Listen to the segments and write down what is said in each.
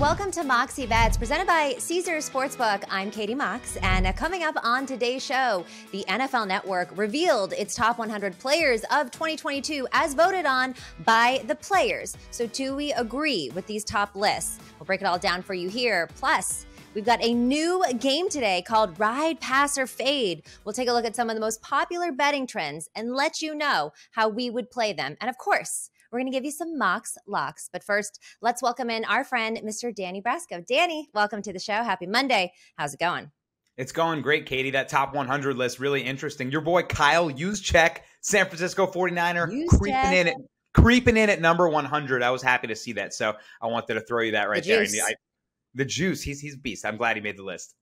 welcome to Moxie Bets, presented by Caesars Sportsbook. I'm Katie Mox, and coming up on today's show, the NFL Network revealed its top 100 players of 2022 as voted on by the players. So do we agree with these top lists? We'll break it all down for you here. Plus, we've got a new game today called Ride, Pass, or Fade. We'll take a look at some of the most popular betting trends and let you know how we would play them. And of course, we're going to give you some Mox Locks. But first, let's welcome in our friend, Mr. Danny Brasco. Danny, welcome to the show. Happy Monday. How's it going? It's going great, Katie. That top 100 list, really interesting. Your boy Kyle Juszczyk, San Francisco 49er, creeping in at number 100. I was happy to see that, so I wanted to throw you that right there. The juice, he's a beast. I'm glad he made the list.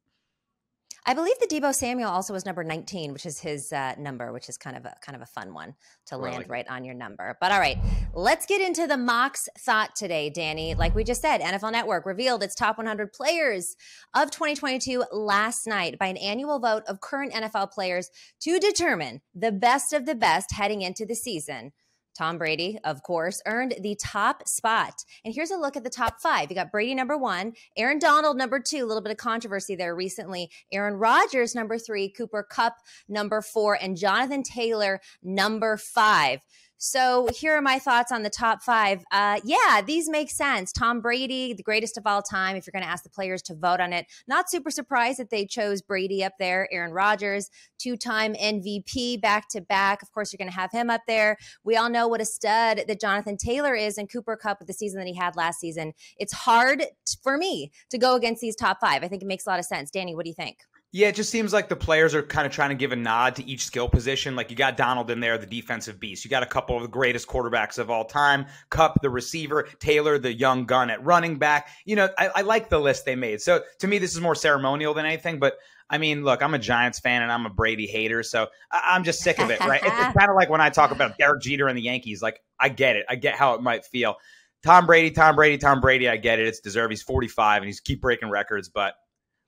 I believe the Deebo Samuel also was number 19, which is his number, which is kind of a fun one to land right on your number. But all right, let's get into the Mox thought today, Danny. Like we just said, NFL Network revealed its top 100 players of 2022 last night by an annual vote of current NFL players to determine the best of the best heading into the season. Tom Brady, of course, earned the top spot. And here's a look at the top 5. You got Brady number 1, Aaron Donald number 2, a little bit of controversy there recently, Aaron Rodgers number 3, Cooper Kupp number 4, and Jonathan Taylor number 5. So here are my thoughts on the top 5. Yeah, these make sense. Tom Brady, the greatest of all time, if you're going to ask the players to vote on it. Not super surprised that they chose Brady up there. Aaron Rodgers, 2-time MVP back-to-back. Of course, you're going to have him up there. We all know what a stud that Jonathan Taylor is, and Cooper Kupp with the season that he had last season. It's hard for me to go against these top 5. I think it makes a lot of sense. Danny, what do you think? Yeah, it just seems like the players are kind of trying to give a nod to each skill position. Like you got Donald in there, the defensive beast. You got a couple of the greatest quarterbacks of all time. Kupp, the receiver. Taylor, the young gun at running back. You know, I like the list they made. So to me, this is more ceremonial than anything. But I mean, look, I'm a Giants fan and I'm a Brady hater. So I'm just sick of it, right? It's kind of like when I talk about Derek Jeter and the Yankees. Like, I get it. I get how it might feel. Tom Brady. I get it. It's deserved. He's 45 and he's keep breaking records. But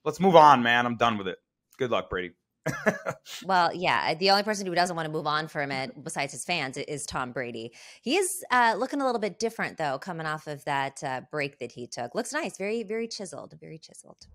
let's move on, man. I'm done with it. Good luck, Brady. Well, yeah, the only person who doesn't want to move on from it, besides his fans, is Tom Brady. He is looking a little bit different, though, coming off of that break that he took. Looks nice. Very, very chiseled. Very chiseled.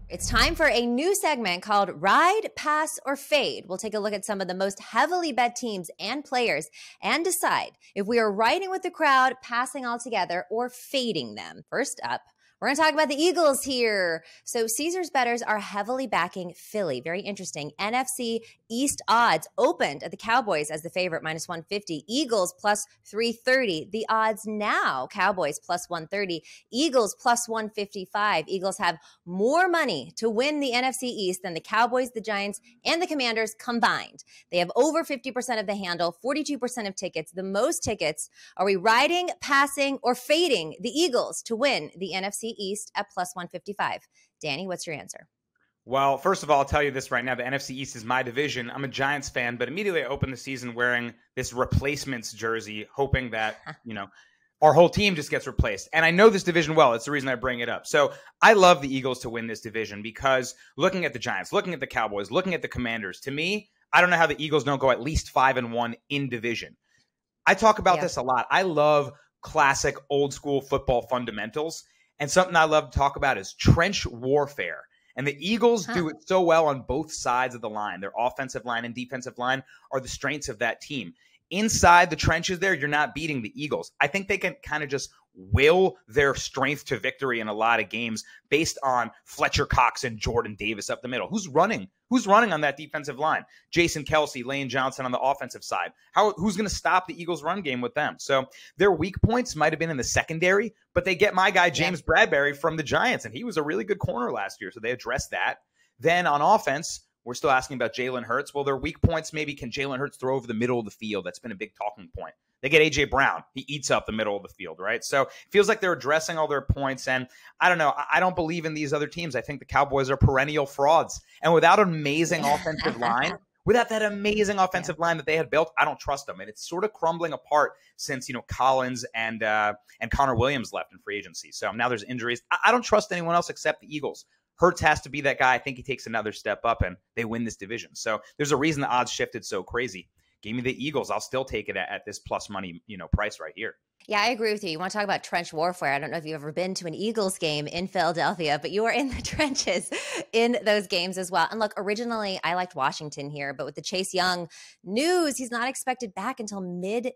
It's time for a new segment called Ride, Pass, or Fade. We'll take a look at some of the most heavily bet teams and players and decide if we are riding with the crowd, passing altogether, or fading them. First up, we're going to talk about the Eagles here. So Caesars bettors are heavily backing Philly. Very interesting. NFC East odds opened at the Cowboys as the favorite, minus 150. Eagles plus 330. The odds now, Cowboys plus 130. Eagles plus 155. Eagles have more money to win the NFC East than the Cowboys, the Giants, and the Commanders combined. They have over 50% of the handle, 42% of tickets, the most tickets. Are we riding, passing, or fading the Eagles to win the NFC East at plus 155? Danny, what's your answer? Well, first of all, I'll tell you this right now. The NFC East is my division. I'm a Giants fan, but immediately I opened the season wearing this replacements jersey, hoping that, our whole team just gets replaced. And I know this division well. It's the reason I bring it up. So I love the Eagles to win this division because looking at the Giants, looking at the Cowboys, looking at the Commanders, to me, I don't know how the Eagles don't go at least 5-1 in division. I talk about this a lot. I love classic old school football fundamentals. And something I love to talk about is trench warfare. And the Eagles do it so well on both sides of the line. Their offensive line and defensive line are the strengths of that team. Inside the trenches there, you're not beating the Eagles. I think they can kind of just will their strength to victory in a lot of games based on Fletcher Cox and Jordan Davis up the middle. Who's running? Who's running on that defensive line? Jason Kelce, Lane Johnson on the offensive side. Who's going to stop the Eagles' run game with them? So their weak points might have been in the secondary, but they get my guy James Bradbury from the Giants, and he was a really good corner last year, so they addressed that. Then on offense, we're still asking about Jalen Hurts. Well, their weak points maybe can Jalen Hurts throw over the middle of the field? That's been a big talking point. They get A.J. Brown. He eats up the middle of the field, right? So it feels like they're addressing all their points. And I don't know. I don't believe in these other teams. I think the Cowboys are perennial frauds. And without an amazing offensive line, without that amazing offensive line that they had built, I don't trust them. And it's sort of crumbling apart since, Collins and Connor Williams left in free agency. So now there's injuries. I don't trust anyone else except the Eagles. Hurts has to be that guy. I think he takes another step up and they win this division. So there's a reason the odds shifted so crazy. Give me the Eagles. I'll still take it at this plus money, price right here. Yeah, I agree with you. You want to talk about trench warfare. I don't know if you've ever been to an Eagles game in Philadelphia, but you are in the trenches in those games as well. And look, originally I liked Washington here, but with the Chase Young news, he's not expected back until mid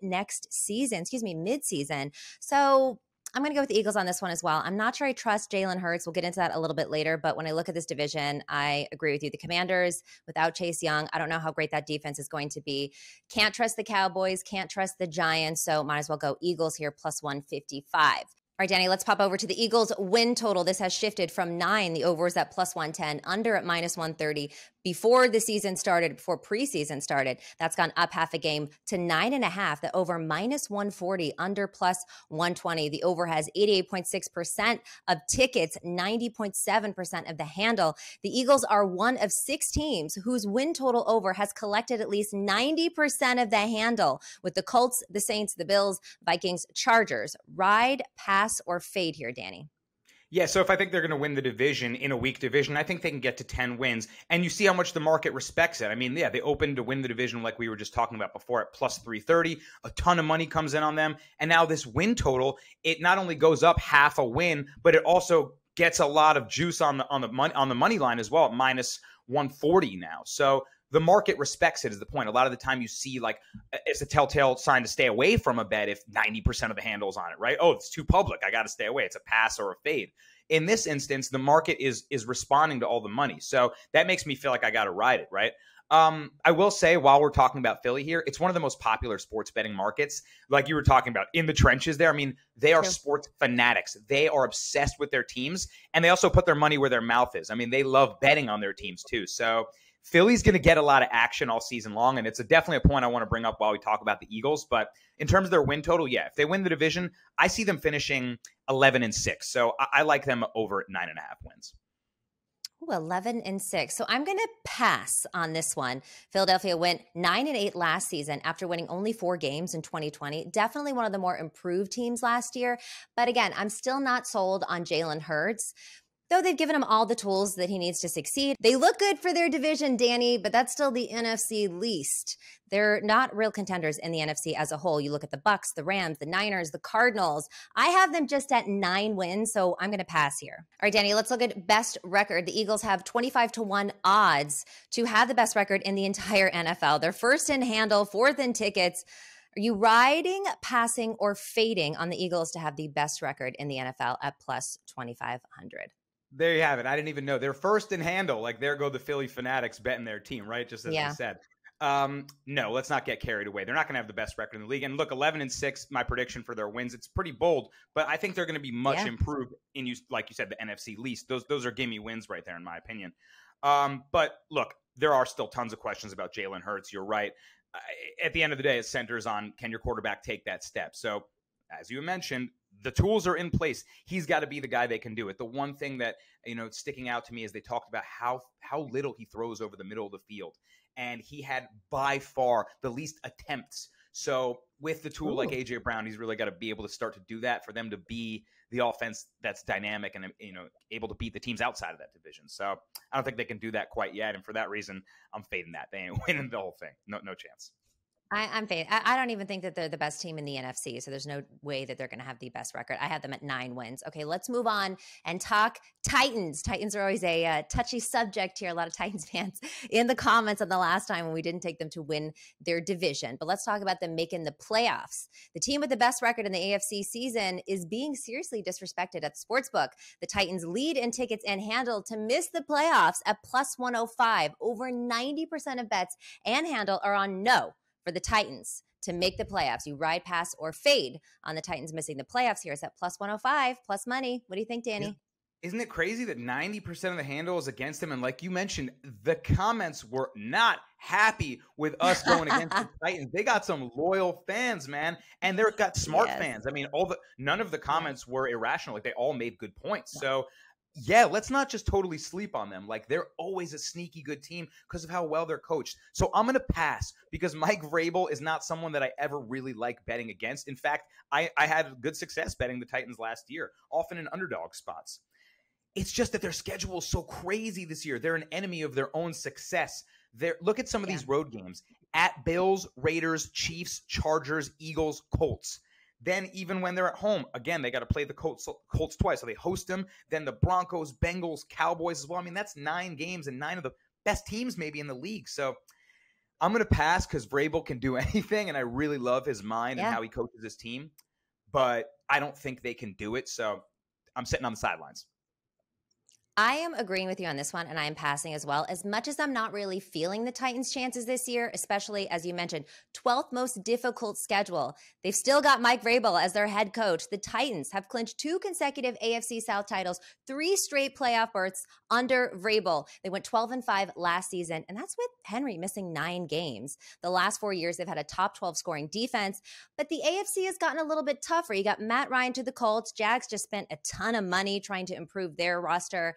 season. So I'm going to go with the Eagles on this one as well. I'm not sure I trust Jalen Hurts. We'll get into that a little bit later. But when I look at this division, I agree with you. The Commanders, without Chase Young, I don't know how great that defense is going to be. Can't trust the Cowboys, can't trust the Giants. So might as well go Eagles here, plus 155. All right, Danny, let's pop over to the Eagles win total. This has shifted from 9. The over is at plus 110, under at minus 130. Before the season started, before preseason started, that's gone up half a game to 9.5. The over minus 140, under plus 120. The over has 88.6% of tickets, 90.7% of the handle. The Eagles are one of 6 teams whose win total over has collected at least 90% of the handle, with the Colts, the Saints, the Bills, Vikings, Chargers. Ride, pass, or fade here, Danny? Yeah, so if I think they're going to win the division in a weak division, I think they can get to 10 wins. And you see how much the market respects it. I mean, yeah, they opened to win the division like we were just talking about before at plus 330. A ton of money comes in on them. And now this win total, it not only goes up half a win, but it also gets a lot of juice on the money line as well at minus 140 now. So the market respects it is the point. A lot of the time you see like it's a telltale sign to stay away from a bet if 90% of the handle's on it, right? Oh, it's too public. I got to stay away. It's a pass or a fade. In this instance, the market is responding to all the money. So that makes me feel like I got to ride it, right? I will say while we're talking about Philly here, it's one of the most popular sports betting markets. Like you were talking about in the trenches there. I mean, they are sports fanatics. They are obsessed with their teams, and they also put their money where their mouth is. I mean, they love betting on their teams too. So Philly's going to get a lot of action all season long, and it's definitely a point I want to bring up while we talk about the Eagles. But in terms of their win total, yeah, if they win the division, I see them finishing 11-6. So I like them over at 9.5 wins. Ooh, 11-6. So I'm going to pass on this one. Philadelphia went 9-8 last season after winning only 4 games in 2020. Definitely one of the more improved teams last year. But again, I'm still not sold on Jalen Hurts. Though they've given him all the tools that he needs to succeed. They look good for their division, Danny, but that's still the NFC least. They're not real contenders in the NFC as a whole. You look at the Bucs, the Rams, the Niners, the Cardinals. I have them just at 9 wins, so I'm going to pass here. All right, Danny, let's look at best record. The Eagles have 25-1 odds to have the best record in the entire NFL. They're first in handle, fourth in tickets. Are you riding, passing, or fading on the Eagles to have the best record in the NFL at plus 2,500? There you have it. I didn't even know. They're first in handle. Like, there go the Philly Fanatics betting their team, right? Just as I said. No, let's not get carried away. They're not going to have the best record in the league. And look, 11-6, my prediction for their wins. It's pretty bold, but I think they're going to be much improved in, like you said, the NFC least. Those are gimme wins right there, in my opinion. But look, there are still tons of questions about Jalen Hurts. You're right. At the end of the day, it centers on, can your quarterback take that step? So, as you mentioned, the tools are in place. He's got to be the guy that can do it. The one thing that, sticking out to me is they talked about how little he throws over the middle of the field. And he had by far the least attempts. So with the tool like A.J. Brown, he's really got to be able to start to do that for them to be the offense that's dynamic and, able to beat the teams outside of that division. So I don't think they can do that quite yet. And for that reason, I'm fading that. They ain't winning the whole thing. No chance. I'm fading. I don't even think that they're the best team in the NFC, so there's no way that they're going to have the best record. I had them at 9 wins. Okay, let's move on and talk Titans. Titans are always a touchy subject here. A lot of Titans fans in the comments on the last time when we didn't take them to win their division. But let's talk about them making the playoffs. The team with the best record in the AFC season is being seriously disrespected at the sportsbook. The Titans lead in tickets and handle to miss the playoffs at plus 105. Over 90% of bets and handle are on no for the Titans to make the playoffs. You ride, pass, or fade on the Titans missing the playoffs here. It's at plus 105, plus money. What do you think, Danny? Isn't it crazy that 90% of the handle is against him? And like you mentioned, the comments were not happy with us going against the Titans. They got some loyal fans, man. And they've got smart fans. I mean, none of the comments were irrational. Like, they all made good points. So yeah, let's not just totally sleep on them. Like, they're always a sneaky good team because of how well they're coached. So I'm going to pass because Mike Vrabel is not someone that I ever really like betting against. In fact, I had good success betting the Titans last year, often in underdog spots. It's just that their schedule is so crazy this year. They're an enemy of their own success. Look at some of these road games. At Bills, Raiders, Chiefs, Chargers, Eagles, Colts. Then even when they're at home, again, they got to play the Colts twice. So they host them, then the Broncos, Bengals, Cowboys as well. I mean, that's 9 games and 9 of the best teams maybe in the league. So I'm going to pass because Vrabel can do anything, and I really love his mind and how he coaches his team. But I don't think they can do it, so I'm sitting on the sidelines. I am agreeing with you on this one, and I am passing as well. As much as I'm not really feeling the Titans' chances this year, especially, as you mentioned, 12th most difficult schedule. They've still got Mike Vrabel as their head coach. The Titans have clinched 2 consecutive AFC South titles, 3 straight playoff berths under Vrabel. They went 12-5 last season, and that's with Henry missing 9 games. The last 4 years, they've had a top 12 scoring defense, but the AFC has gotten a little bit tougher. You got Matt Ryan to the Colts. Jags just spent a ton of money trying to improve their roster.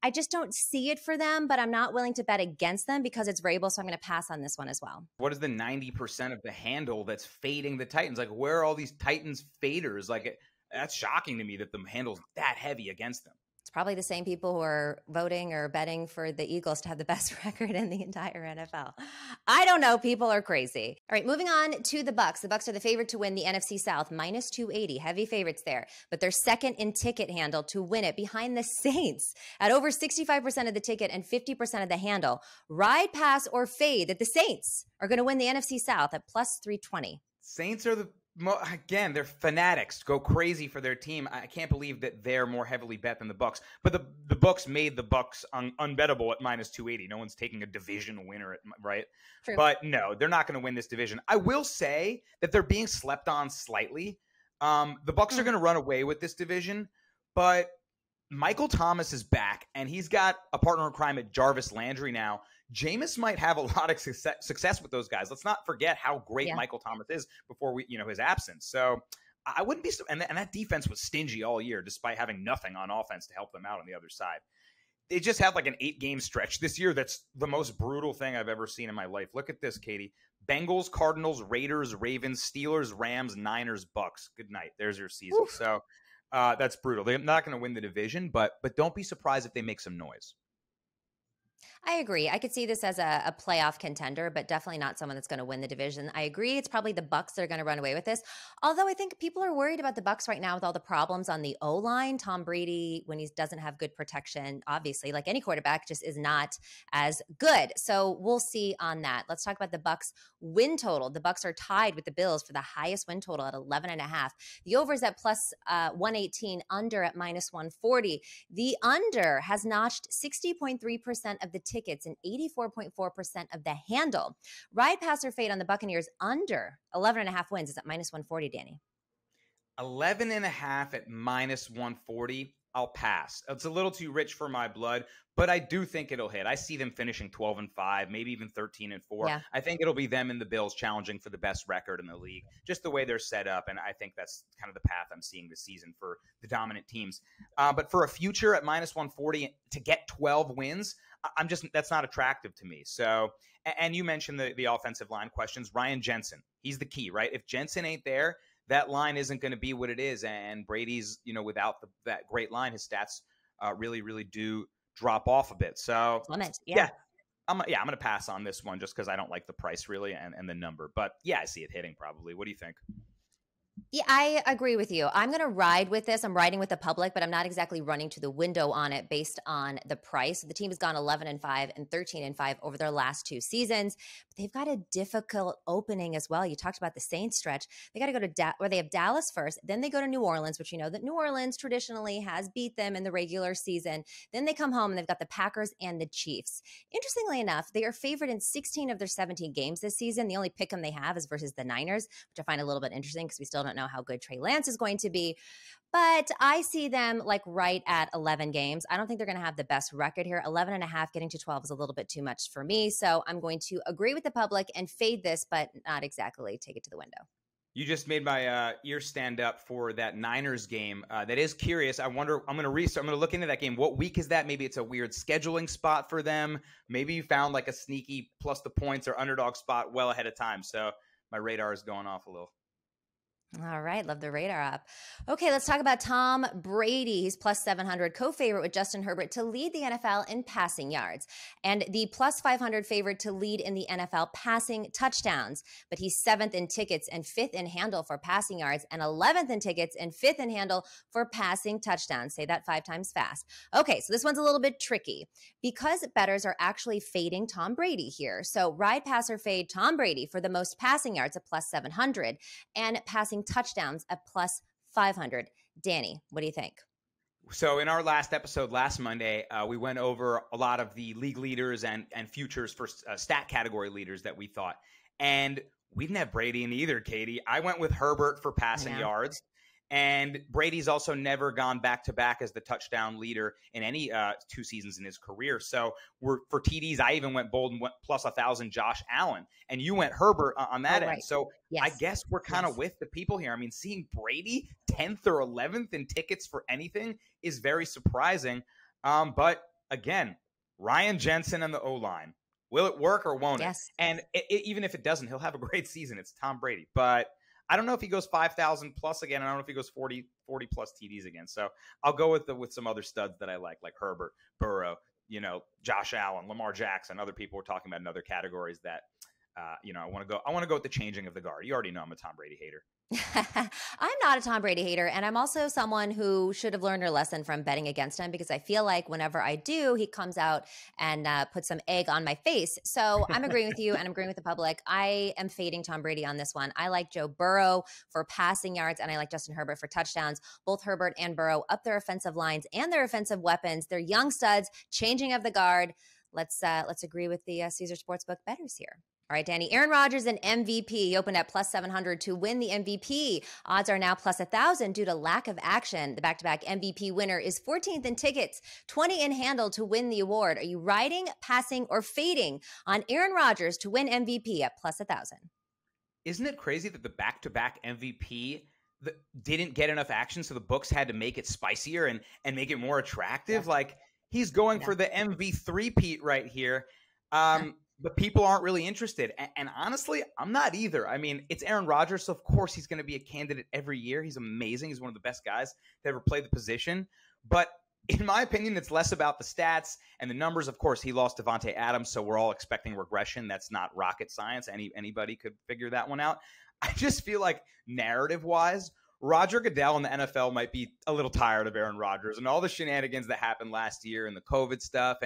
I just don't see it for them, but I'm not willing to bet against them because it's Vrabel, so I'm going to pass on this one as well. What is the 90% of the handle that's fading the Titans? Like, where are all these Titans faders? Like, that's shocking to me that the handle's that heavy against them. It's probably the same people who are voting or betting for the Eagles to have the best record in the entire NFL. I don't know. People are crazy. All right, moving on to the Bucs. The Bucs are the favorite to win the NFC South, minus 280. Heavy favorites there, but they're second in ticket handle to win it behind the Saints at over 65% of the ticket and 50% of the handle. Ride, pass, or fade that the Saints are going to win the NFC South at plus 320. Saints are again, they're fanatics, go crazy for their team. I can't believe that they're more heavily bet than the Bucs. But the Bucs made the Bucs unbettable at minus 280. No one's taking a division winner, right? True. But no, they're not going to win this division. I will say that they're being slept on slightly. The Bucs are going to run away with this division, but Michael Thomas is back, and he's got a partner in crime at Jarvis Landry now. Jameis might have a lot of success with those guys. Let's not forget how great Michael Thomas is before his absence. So I wouldn't be, and that defense was stingy all year, despite having nothing on offense to help them out on the other side. They just have like an 8-game stretch this year. That's the most brutal thing I've ever seen in my life. Look at this, Katie. Bengals, Cardinals, Raiders, Ravens, Steelers, Rams, Niners, Bucks. Good night. There's your season. Oof. So that's brutal. They're not going to win the division, but don't be surprised if they make some noise. I agree. I could see this as a playoff contender, but definitely not someone that's going to win the division. I agree. It's probably the Bucs that are going to run away with this. Although I think people are worried about the Bucs right now with all the problems on the O-line. Tom Brady, when he doesn't have good protection, obviously, like any quarterback, just is not as good. So we'll see on that. Let's talk about the Bucs win total. The Bucs are tied with the Bills for the highest win total at 11.5. The over is at plus 118, under at minus 140. The under has notched 60.3% of the tickets and 84.4% of the handle. Ride, pass, or fade on the Buccaneers under 11.5 wins is at minus 140, Danny. 11.5 at minus 140. I'll pass. It's a little too rich for my blood, but I do think it'll hit. I see them finishing 12-5, maybe even 13-4. Yeah. I think it'll be them and the Bills challenging for the best record in the league, just the way they're set up. And I think that's kind of the path I'm seeing this season for the dominant teams. But for a future at minus 140 to get 12 wins, that's not attractive to me. So, and you mentioned the offensive line questions. Ryan Jensen, he's the key, right? If Jensen ain't there, that line isn't going to be what it is. And Brady's, without that great line, his stats really, really do drop off a bit. So I'm going to pass on this one just because I don't like the price really and the number. But yeah, I see it hitting probably. What do you think? Yeah, I agree with you. I'm going to ride with this. I'm riding with the public, but I'm not exactly running to the window on it based on the price. The team has gone 11-5 and 13-5 over their last 2 seasons, but they've got a difficult opening as well. You talked about the Saints stretch. They got to go to where they have Dallas first, then they go to New Orleans, which you know that New Orleans traditionally has beat them in the regular season. Then they come home and they've got the Packers and the Chiefs. Interestingly enough, they are favored in 16 of their 17 games this season. The only pick 'em they have is versus the Niners, which I find a little bit interesting because we still don't know how good Trey Lance is going to be, but I see them like right at 11 games. I don't think they're going to have the best record here. 11.5 getting to 12 is a little bit too much for me. So I'm going to agree with the public and fade this, but not exactly take it to the window. You just made my ears stand up for that Niners game. That is curious. I wonder, I'm going to look into that game. What week is that? Maybe it's a weird scheduling spot for them. Maybe you found like a sneaky plus the points or underdog spot well ahead of time. So my radar is going off a little. All right, love the radar app. Okay, let's talk about Tom Brady. He's plus 700, co-favorite with Justin Herbert to lead the NFL in passing yards, and the plus 500 favorite to lead in the NFL passing touchdowns. But he's 7th in tickets and 5th in handle for passing yards, and 11th in tickets and 5th in handle for passing touchdowns. Say that 5 times fast. Okay, so this one's a little bit tricky because bettors are actually fading Tom Brady here. So ride, pass, or fade Tom Brady for the most passing yards at plus 700 and passing touchdowns at plus 500. Danny, what do you think? So in our last episode last Monday, we went over a lot of the league leaders and futures for stat category leaders that we thought. And we didn't have Brady in either, Katie. I went with Herbert for passing yards. And Brady's also never gone back-to-back as the touchdown leader in any 2 seasons in his career. So for TDs, I even went bold and went plus 1,000 Josh Allen. And you went Herbert on that end. So I guess we're kind of with the people here. I mean, seeing Brady 10th or 11th in tickets for anything is very surprising. But again, Ryan Jensen and the O-line. Will it work or won't it? And even if it doesn't, he'll have a great season. It's Tom Brady. But I don't know if he goes 5,000 plus again. I don't know if he goes 40 plus TDs again. So I'll go with some other studs that I like Herbert, Burrow, Josh Allen, Lamar Jackson. Other people were talking about in other categories that, I want to go with the changing of the guard. You already know I'm a Tom Brady hater. I'm not a Tom Brady hater, and I'm also someone who should have learned a lesson from betting against him because I feel like whenever I do, he comes out and puts some egg on my face. So I'm agreeing with you, and I'm agreeing with the public. I am fading Tom Brady on this one. I like Joe Burrow for passing yards, and I like Justin Herbert for touchdowns. Both Herbert and Burrow up their offensive lines and their offensive weapons. They're young studs, changing of the guard. Let's agree with the Caesar Sportsbook bettors here. All right, Danny. Aaron Rodgers, an MVP. He opened at plus 700 to win the MVP. Odds are now plus 1,000 due to lack of action. The back-to-back MVP winner is 14th in tickets, 20 in handle to win the award. Are you riding, passing, or fading on Aaron Rodgers to win MVP at plus 1,000? Isn't it crazy that the back-to-back MVP didn't get enough action, so the books had to make it spicier and make it more attractive? Yeah. Like, he's going for the MV3-peat right here. But people aren't really interested. And honestly, I'm not either. I mean, it's Aaron Rodgers, so of course he's going to be a candidate every year. He's amazing. He's one of the best guys to ever play the position. But in my opinion, it's less about the stats and the numbers. Of course, he lost Devontae Adams, so we're all expecting regression. That's not rocket science. Anybody could figure that one out. I just feel like narrative-wise, Roger Goodell in the NFL might be a little tired of Aaron Rodgers and all the shenanigans that happened last year and the COVID stuff.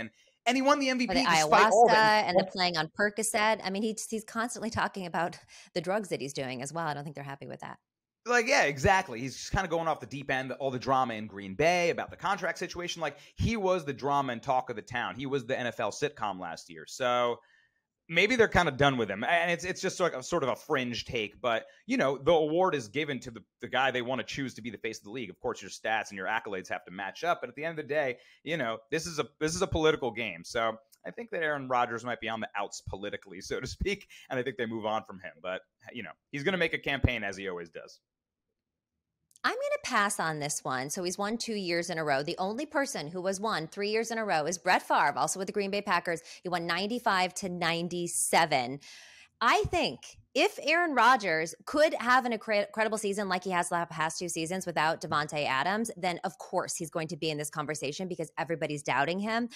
And he won the MVP. Or the ayahuasca and then playing on Percocet. I mean, he's constantly talking about the drugs that he's doing as well. I don't think they're happy with that. Like, yeah, exactly. He's just kind of going off the deep end, all the drama in Green Bay about the contract situation. Like, he was the drama and talk of the town. He was the NFL sitcom last year. So maybe they're kind of done with him. And it's just sort of a fringe take. But, the award is given to the guy they want to choose to be the face of the league. Of course, your stats and your accolades have to match up. But at the end of the day, this is a political game. So I think that Aaron Rodgers might be on the outs politically, so to speak. And I think they move on from him. But, he's going to make a campaign as he always does. I'm going to pass on this one. So he's won 2 years in a row. The only person who has won 3 years in a row is Brett Favre, also with the Green Bay Packers. He won 95-97. I think if Aaron Rodgers could have an incredible season like he has the past 2 seasons without Devontae Adams, then of course he's going to be in this conversation because everybody's doubting him.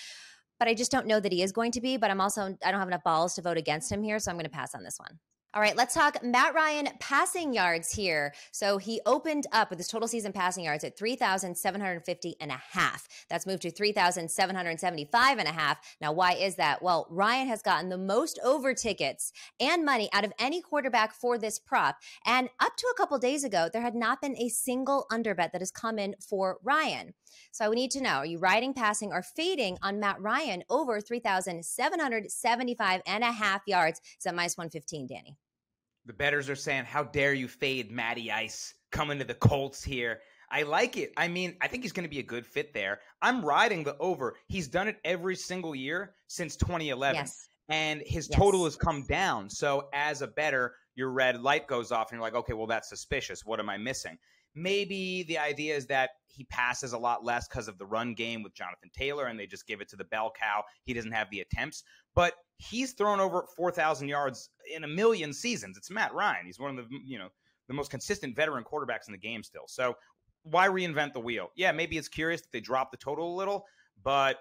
But I just don't know that he is going to be. But I don't have enough balls to vote against him here, so I'm going to pass on this one. All right, let's talk Matt Ryan passing yards here. So he opened up with his total season passing yards at 3,750.5. That's moved to 3,775.5. Now, why is that? Well, Ryan has gotten the most over tickets and money out of any quarterback for this prop. And up to a couple days ago, there had not been a single underbet that has come in for Ryan. So we need to know, are you riding, passing, or fading on Matt Ryan over 3,775.5 yards? Is that minus 115, Danny? The bettors are saying, how dare you fade Matty Ice coming to the Colts here. I like it. I mean, I think he's going to be a good fit there. I'm riding the over. He's done it every single year since 2011. Yes. And his total has come down. So as a bettor, your red light goes off and you're like, okay, well, that's suspicious. What am I missing? Maybe the idea is that he passes a lot less because of the run game with Jonathan Taylor, and they just give it to the bell cow. He doesn't have the attempts. But he's thrown over 4,000 yards in a million seasons. It's Matt Ryan. He's one of the the most consistent veteran quarterbacks in the game still. So why reinvent the wheel? Yeah, maybe it's curious that they drop the total a little, but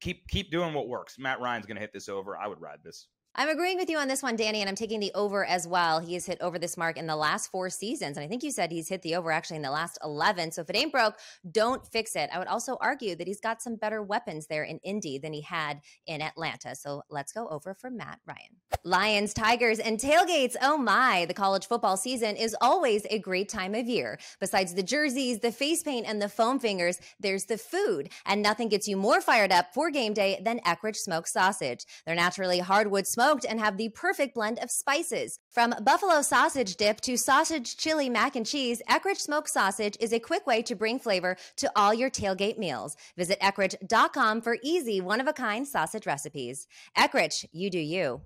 keep doing what works. Matt Ryan's going to hit this over. I would ride this. I'm agreeing with you on this one, Danny, and I'm taking the over as well. He has hit over this mark in the last 4 seasons, and I think you said he's hit the over actually in the last 11. So if it ain't broke, don't fix it. I would also argue that he's got some better weapons there in Indy than he had in Atlanta. So let's go over for Matt Ryan. Lions, Tigers, and tailgates. Oh my, the college football season is always a great time of year. Besides the jerseys, the face paint, and the foam fingers, there's the food. And nothing gets you more fired up for game day than Eckrich smoked sausage. They're naturally hardwood smoked and have the perfect blend of spices. From buffalo sausage dip to sausage chili mac and cheese, Eckrich smoked sausage is a quick way to bring flavor to all your tailgate meals. Visit Eckrich.com for easy, one-of-a-kind sausage recipes. Eckrich, you do you.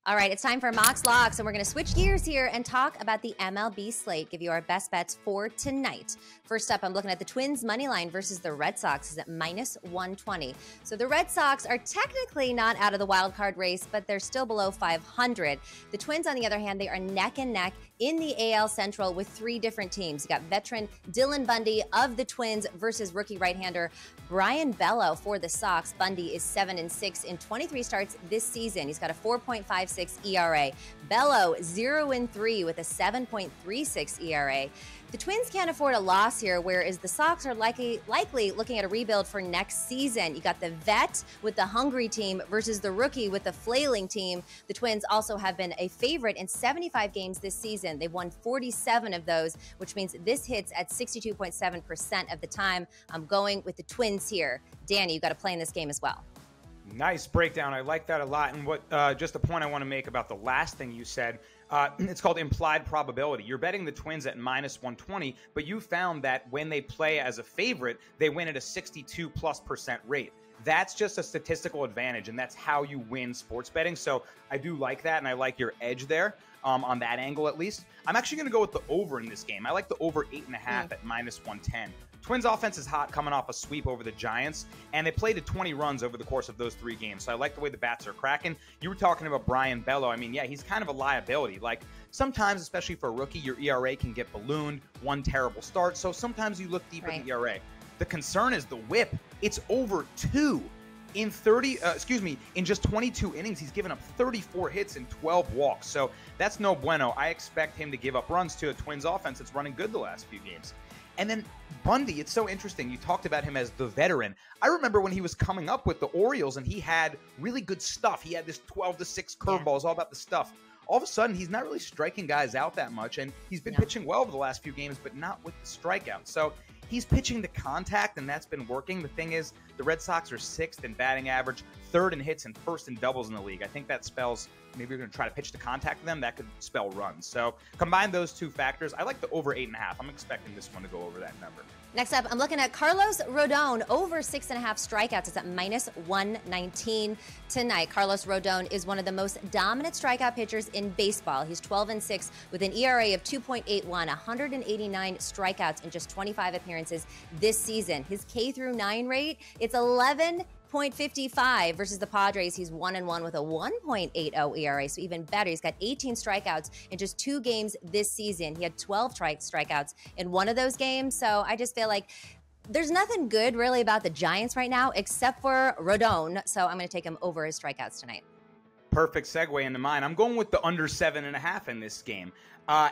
All right, it's time for Mox Locks, and we're going to switch gears here and talk about the MLB slate, give you our best bets for tonight. First up, I'm looking at the Twins' money line versus the Red Sox is at -120. So the Red Sox are technically not out of the wild card race, but they're still below 500. The Twins, on the other hand, they are neck and neck in the AL Central with 3 different teams. You got veteran Dylan Bundy of the Twins versus rookie right-hander Brian Bello for the Sox. Bundy is 7-6 in 23 starts this season. He's got a 4.56 ERA. Bello 0-3 with a 7.36 ERA. The Twins can't afford a loss here, whereas the Sox are likely looking at a rebuild for next season. You got the vet with the hungry team versus the rookie with the flailing team. The Twins also have been a favorite in 75 games this season. They've won 47 of those, which means this hits at 62.7% of the time. I'm going with the Twins here. Danny, you got to play in this game as well. Nice breakdown. I like that a lot. And what just a point I want to make about the last thing you said, it's called implied probability. You're betting the Twins at -120, but you found that when they play as a favorite, they win at a 62+% rate. That's just a statistical advantage, and that's how you win sports betting. So I do like that, and I like your edge there on that angle at least. I'm actually going to go with the over in this game. I like the over 8.5 at -110. Twins offense is hot coming off a sweep over the Giants, and they played to 20 runs over the course of those 3 games. So I like the way the bats are cracking. You were talking about Brian Bello. I mean, yeah, he's kind of a liability. Like sometimes, especially for a rookie, your ERA can get ballooned, one terrible start. So sometimes you look deeper in the ERA. The concern is the whip. It's over 2. In just 22 innings, he's given up 34 hits and 12 walks. So that's no bueno. I expect him to give up runs to a Twins offense that's running good the last few games. And then Bundy, it's so interesting. You talked about him as the veteran. I remember when he was coming up with the Orioles and he had really good stuff. He had this 12-6 curveball. It's all about the stuff. All of a sudden, he's not really striking guys out that much, and he's been pitching well over the last few games, but not with the strikeouts. So he's pitching to contact, and that's been working. The thing is, the Red Sox are 6th in batting average, 3rd in hits, and 1st in doubles in the league. I think that spells maybe you're going to try to pitch to contact them. That could spell runs. So combine those 2 factors. I like the over 8.5. I'm expecting this one to go over that number. Next up, I'm looking at Carlos Rodon over 6.5 strikeouts. It's at -119 tonight. Carlos Rodon is one of the most dominant strikeout pitchers in baseball. He's 12-6 with an ERA of 2.81, 189 strikeouts in just 25 appearances this season. His K-9 rate, it's 11.55 versus the Padres. He's 1-1 with a 1.80 ERA, so even better. He's got 18 strikeouts in just 2 games this season. He had 12 strikeouts in one of those games, so I just feel like there's nothing good really about the Giants right now except for Rodon, so I'm going to take him over his strikeouts tonight. Perfect segue into mine. I'm going with the under 7.5 in this game.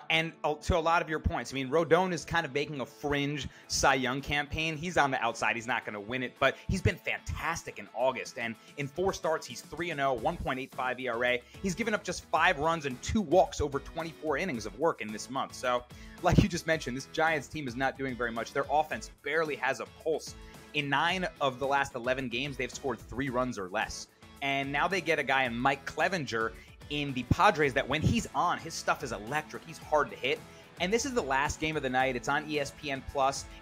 And to a lot of your points, I mean, Rodon is kind of making a fringe Cy Young campaign. He's on the outside. He's not going to win it, but he's been fantastic in August. And in 4 starts, he's 3-0, 1.85 ERA. He's given up just 5 runs and 2 walks over 24 innings of work in this month. So, like you just mentioned, this Giants team is not doing very much. Their offense barely has a pulse. In 9 of the last 11 games, they've scored 3 runs or less. And now they get a guy in Mike Clevenger in the Padres that when he's on, his stuff is electric. He's hard to hit. And this is the last game of the night. It's on ESPN+.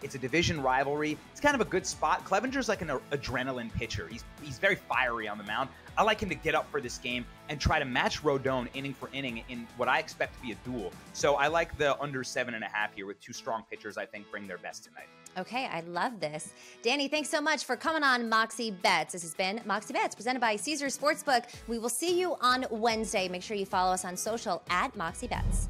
It's a division rivalry. It's kind of a good spot. Clevenger's like an adrenaline pitcher. He's very fiery on the mound. I like him to get up for this game and try to match Rodon inning for inning in what I expect to be a duel. So I like the under 7.5 here with 2 strong pitchers I think bring their best tonight. Okay, I love this. Danny, thanks so much for coming on Moxie Bets. This has been Moxie Bets, presented by Caesars Sportsbook. We will see you on Wednesday. Make sure you follow us on social at Moxie Bets.